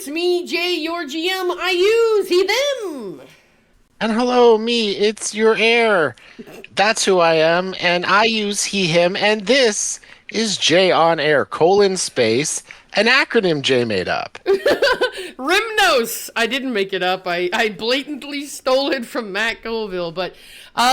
it's me, Jay, your GM. I use he, them. And hello, me, it's your heir. That's who I am, and I use he, him, and this is J on air, colon space, an acronym J made up. Rimnos. I didn't make it up. I blatantly stole it from Matt Colville. But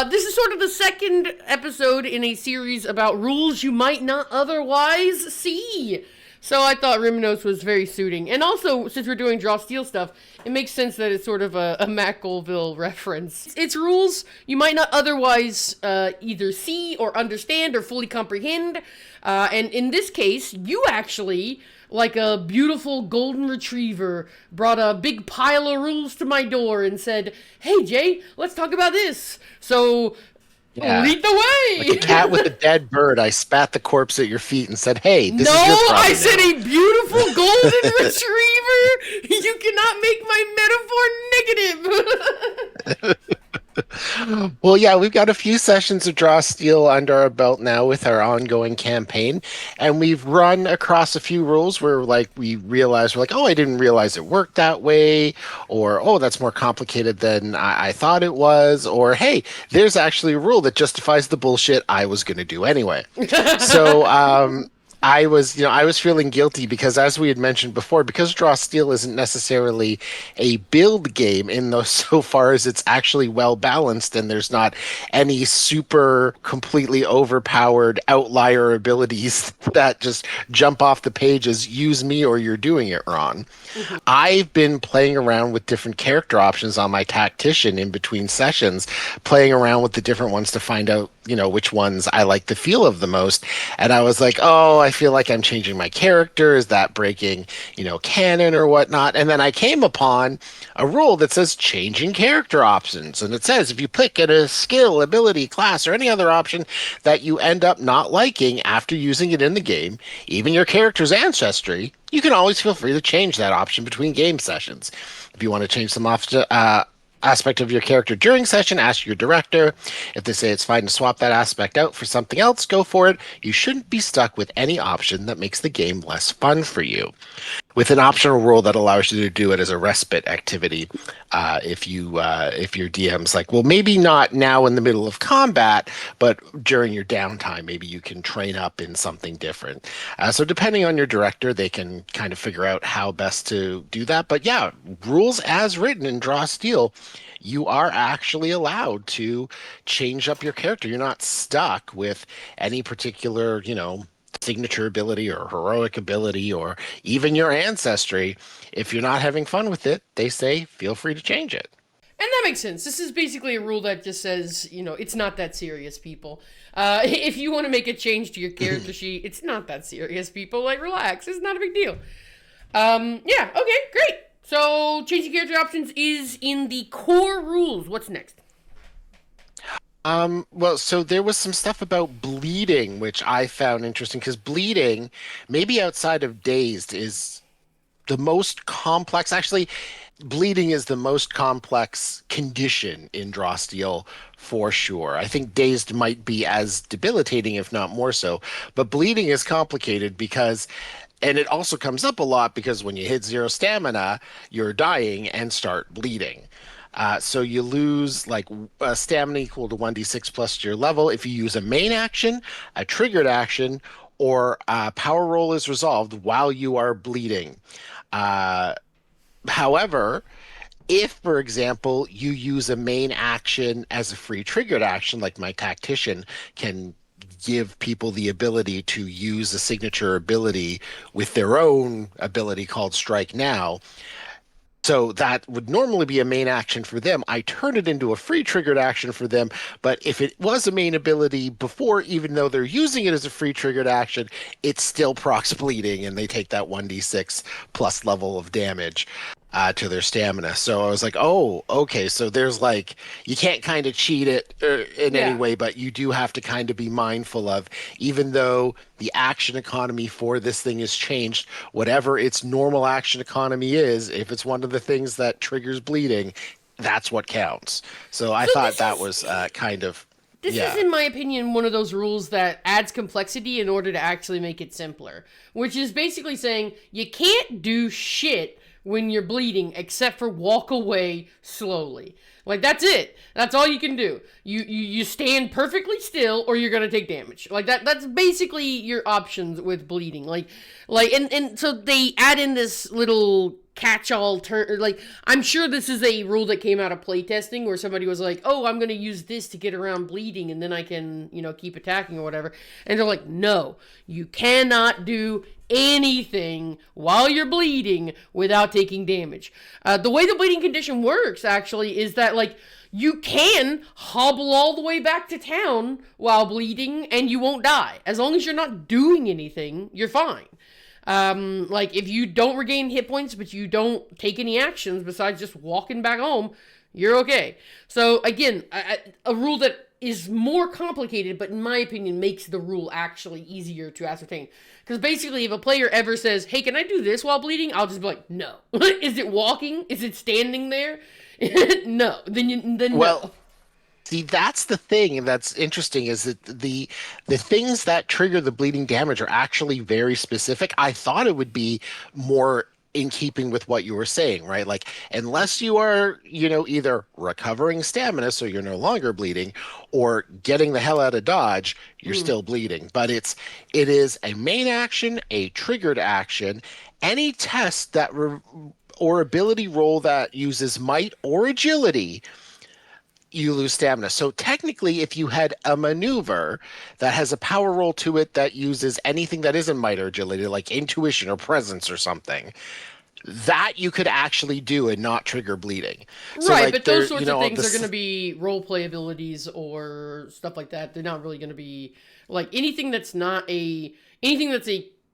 this is sort of the second episode in a series about rules you might not otherwise see. So I thought Rimnos was very suiting. And also, since we're doing Draw Steel stuff, it makes sense that it's sort of a Matt Colville reference. It's rules you might not otherwise either see or understand or fully comprehend. And in this case, you actually, like a beautiful golden retriever, brought a big pile of rules to my door and said, "Hey, Jay, let's talk about this." So Yeah, lead the like a way. cat with a dead bird. I spat the corpse at your feet and said, "Hey, this No, is your I problem said now." a beautiful golden retriever. You cannot make my metaphor negative. Well, yeah, we've got a few sessions of Draw Steel under our belt now with our ongoing campaign, and we've run across a few rules where, like, we realized we're like, "Oh, I didn't realize it worked that way," or "Oh, that's more complicated than I thought it was," or "Hey, there's actually a rule that justifies the bullshit I was going to do anyway." So, I was feeling guilty because, as we had mentioned before, because Draw Steel isn't necessarily a build game in those so far as it's actually well balanced and there's not any super completely overpowered outlier abilities that just jump off the pages, use me or you're doing it wrong. I've been playing around with different character options on my tactician in between sessions, playing around with the different ones to find out, which ones I like the feel of the most. And I was like, oh, I feel like I'm changing my character. Is that breaking, canon or whatnot? And then I came upon a rule that says changing character options. And it says if you pick at a skill, ability, class, or any other option that you end up not liking after using it in the game, even your character's ancestry, you can always feel free to change that option between game sessions. If you want to change some aspect of your character during session, ask your director. If they say it's fine to swap that aspect out for something else, go for it. You shouldn't be stuck with any option that makes the game less fun for you, with an optional rule that allows you to do it as a respite activity. If your DM's like, well, maybe not now in the middle of combat, but during your downtime, maybe you can train up in something different. So depending on your director, they can kind of figure out how best to do that. But yeah, rules as written in Draw Steel, you are actually allowed to change up your character. You're not stuck with any particular, signature ability or heroic ability or even your ancestry. If you're not having fun with it, they say feel free to change it. And that makes sense. This is basically a rule that just says, it's not that serious, people. If you want to make a change to your character sheet, it's not that serious, people. Like, relax. It's not a big deal. Yeah, okay, great. So, changing character options is in the core rules. What's next? Well, so there was some stuff about bleeding, which I found interesting because bleeding, maybe outside of dazed, is the most complex. Actually, bleeding is the most complex condition in Draw Steel for sure. I think dazed might be as debilitating, if not more so. But bleeding is complicated because, and it also comes up a lot because when you hit zero stamina, you're dying and start bleeding. So you lose like stamina equal to 1d6 plus your level if you use a main action, a triggered action, or a power roll is resolved while you are bleeding. Uh, However, if, for example, you use a main action as a free triggered action, like my tactician can give people the ability to use a signature ability with their own ability called Strike Now. So that would normally be a main action for them. I turn it into a free triggered action for them. But if it was a main ability before, even though they're using it as a free triggered action, it's still procs bleeding and they take that 1d6 plus level of damage to their stamina. So I was like, oh, okay. So there's like, you can't kind of cheat it in any Yeah. way, but you do have to kind of be mindful of, even though the action economy for this thing has changed, whatever its normal action economy is, if it's one of the things that triggers bleeding, that's what counts. So I So thought this that is was kind of, this is, yeah. in my opinion, one of those rules that adds complexity in order to actually make it simpler. Which is basically saying you can't do shit when you're bleeding except for walk away slowly. Like that's it. That's all you can do. You stand perfectly still or you're gonna take damage. Like that's basically your options with bleeding. And so they add in this little catch-all turn. Like I'm sure this is a rule that came out of playtesting where somebody was like, "Oh, I'm gonna use this to get around bleeding, and then I can keep attacking or whatever." And they're like, "No, you cannot do anything while you're bleeding without taking damage." The way the bleeding condition works actually is that like you can hobble all the way back to town while bleeding and you won't die as long as you're not doing anything. You're fine. Like if you don't regain hit points but you don't take any actions besides just walking back home, you're okay. So again, a rule that is more complicated, but in my opinion makes the rule actually easier to ascertain. Because basically, if a player ever says, "Hey, can I do this while bleeding?" I'll just be like, "No." Is it walking? Is it standing there? No. Then Well, no. see, that's the thing, and that's interesting is that the things that trigger the bleeding damage are actually very specific. I thought it would be more in keeping with what you were saying, right? Like, unless you are, either recovering stamina so you're no longer bleeding, or getting the hell out of dodge, you're Mm. still bleeding. But it is a main action, a triggered action, any test or ability roll that uses might or agility, you lose stamina. So technically, if you had a maneuver that has a power roll to it that uses anything that isn't might or agility, like intuition or presence or something, that you could actually do and not trigger bleeding. So Right, like but those there, sorts of things are going to this, be role play abilities or stuff like that. They're not really going to be like anything that's a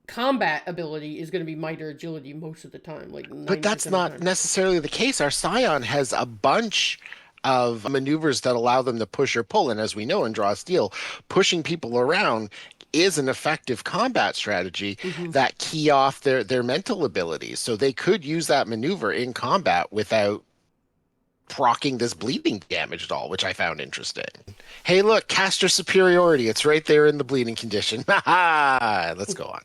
combat ability is going to be might or agility most of the time, like but that's 90% of the not time. necessarily the case. Our Scion has a bunch of maneuvers that allow them to push or pull, and as we know in Draw Steel, pushing people around is an effective combat strategy Hmm. that key off their mental abilities. So they could use that maneuver in combat without proccing this bleeding damage at all, which I found interesting. Hey, look, caster superiority. It's right there in the bleeding condition. Let's go on.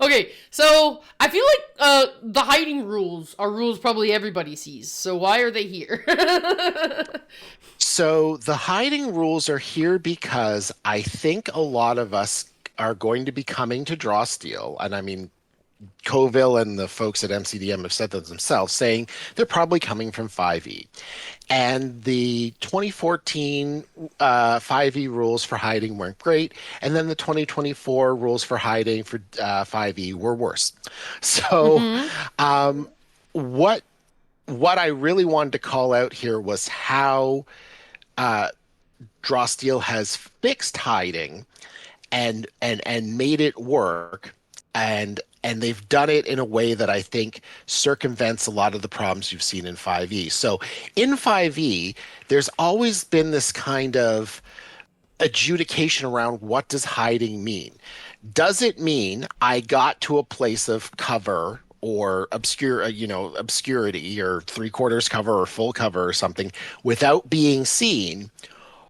Okay, so I feel like the hiding rules are rules probably everybody sees. So why are they here? So the hiding rules are here because I think a lot of us are going to be coming to Draw Steel. And I mean, Coville and the folks at MCDM have said that themselves, saying they're probably coming from 5e. And the 2014 5e rules for hiding weren't great. And then the 2024 rules for hiding for 5e were worse. So Hmm. um, what what I really wanted to call out here was how Drosteel has fixed hiding and made it work, and they've done it in a way that I think circumvents a lot of the problems you've seen in 5e. So in 5e, there's always been this kind of adjudication around what does hiding mean? Does it mean I got to a place of cover or obscurity or three-quarters cover or full cover or something without being seen?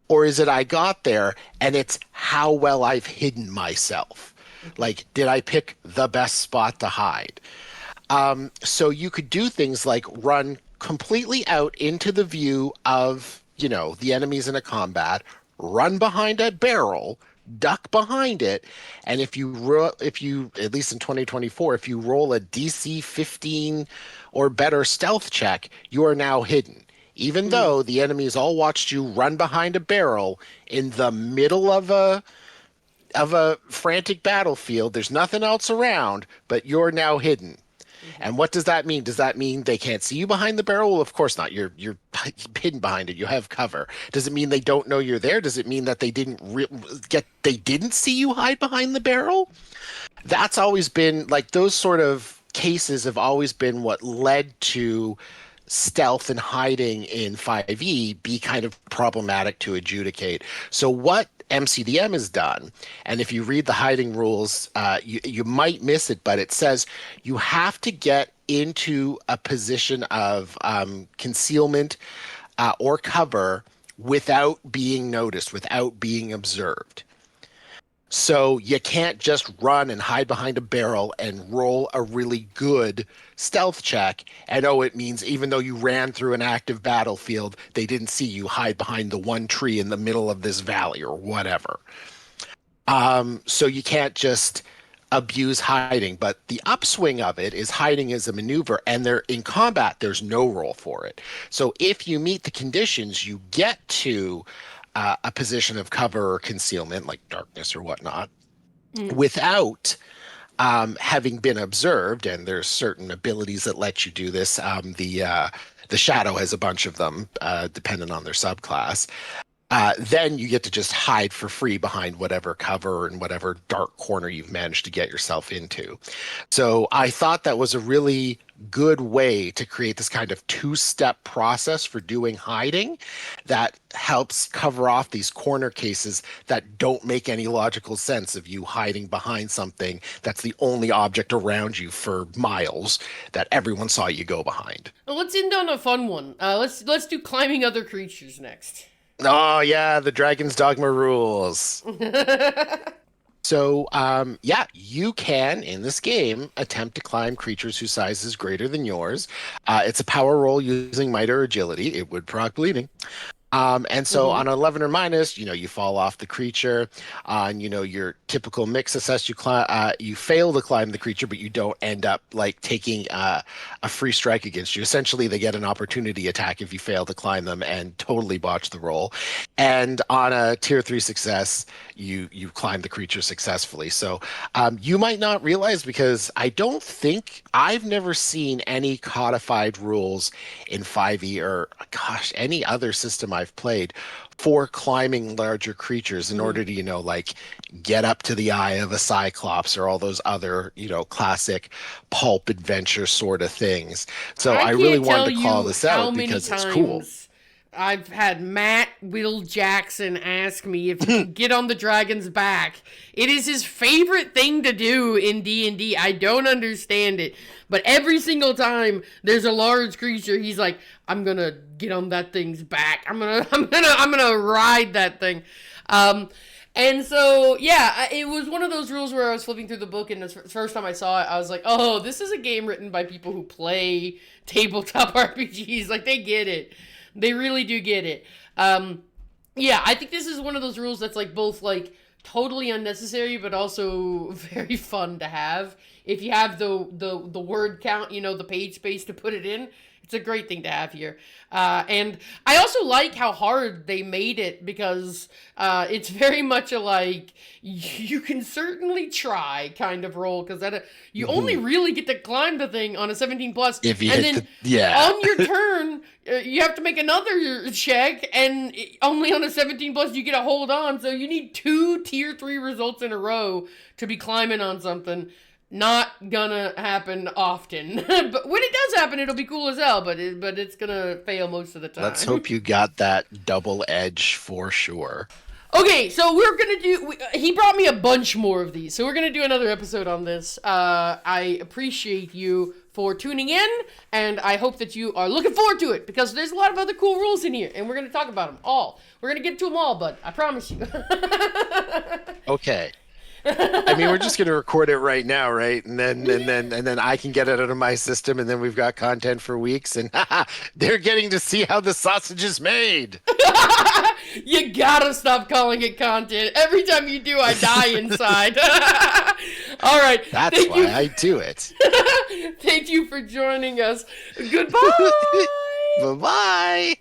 Or is it I got there and it's how well I've hidden myself? Okay. Like, did I pick the best spot to hide? So you could do things like run completely out into the view of, the enemies in a combat, run behind a barrel, duck behind it, and if you at least in 2024, if you roll a DC 15 or better stealth check, you are now hidden. Even Mm. though the enemies all watched you run behind a barrel in the middle of a frantic battlefield, there's nothing else around, but you're now hidden. Hmm. And what does that mean? Does that mean they can't see you behind the barrel? Well, of course not. You're hidden behind it. You have cover. Does it mean they don't know you're there? Does it mean that they didn't see you hide behind the barrel? That's always been like those sort of cases have always been what led to stealth and hiding in 5e be kind of problematic to adjudicate. So what MCDM has done, and if you read the hiding rules, you might miss it, but it says you have to get into a position of concealment or cover without being noticed, without being observed. So you can't just run and hide behind a barrel and roll a really good stealth check. And oh, it means even though you ran through an active battlefield, they didn't see you hide behind the one tree in the middle of this valley or whatever. So you can't just abuse hiding, but the upswing of it is hiding as a maneuver, and there in combat, there's no roll for it. So if you meet the conditions, you get to a position of cover or concealment, like darkness or whatnot, without having been observed. And there's certain abilities that let you do this. The shadow has a bunch of them, depending on their subclass. Then you get to just hide for free behind whatever cover and whatever dark corner you've managed to get yourself into. So I thought that was a really good way to create this kind of two-step process for doing hiding that helps cover off these corner cases that don't make any logical sense of you hiding behind something that's the only object around you for miles that everyone saw you go behind. Well, let's end on a fun one. Let's do climbing other creatures next. Oh yeah, the Dragon's Dogma rules. So, yeah, you can, in this game, attempt to climb creatures whose size is greater than yours. It's a power roll using might or agility. It would proc bleeding. And so on 11 or minus, you fall off the creature. On, your typical mix success, you fail to climb the creature, but you don't end up like taking a free strike against you. Essentially, they get an opportunity attack if you fail to climb them and totally botch the roll. And on a tier 3 success, you climb the creature successfully. So you might not realize, because I've never seen any codified rules in 5e or any other system I've played for climbing larger creatures in order to, like get up to the eye of a cyclops or all those other, classic pulp adventure sort of things. So I really wanted to call this out because it's cool. I've had Matt Will Jackson ask me if he can get on the dragon's back. It is his favorite thing to do in D&D. I don't understand it, but every single time there's a large creature, he's like, "I'm gonna get on that thing's back. I'm gonna ride that thing." And so, yeah, it was one of those rules where I was flipping through the book, and the first time I saw it, I was like, "Oh, this is a game written by people who play tabletop RPGs. Like, they get it." They really do get it. Yeah, I think this is one of those rules that's like both like totally unnecessary, but also very fun to have. If you have the word count, the page space to put it in, it's a great thing to have here. And I also like how hard they made it, because it's very much a like, you can certainly try kind of roll, because you only really get to climb the thing on a 17 plus. If you and then on your turn, you have to make another check, and only on a 17 plus you get to hold on. So you need 2 tier 3 results in a row to be climbing on something. Not gonna happen often. But when it does happen, it'll be cool as hell, but it's gonna fail most of the time. Let's hope you got that double edge for sure. Okay, so we're gonna he brought me a bunch more of these, so we're gonna do another episode on this. I appreciate you for tuning in, and I hope that you are looking forward to it, because there's a lot of other cool rules in here, and we're gonna talk about them all. We're gonna get to them all, bud. I promise you. Okay. I mean, we're just going to record it right now, right? And then I can get it out of my system, and then we've got content for weeks, and they're getting to see how the sausage is made. You gotta stop calling it content. Every time you do, I die inside. All right. That's why I do it. Thank you for joining us. Goodbye. Bye-bye.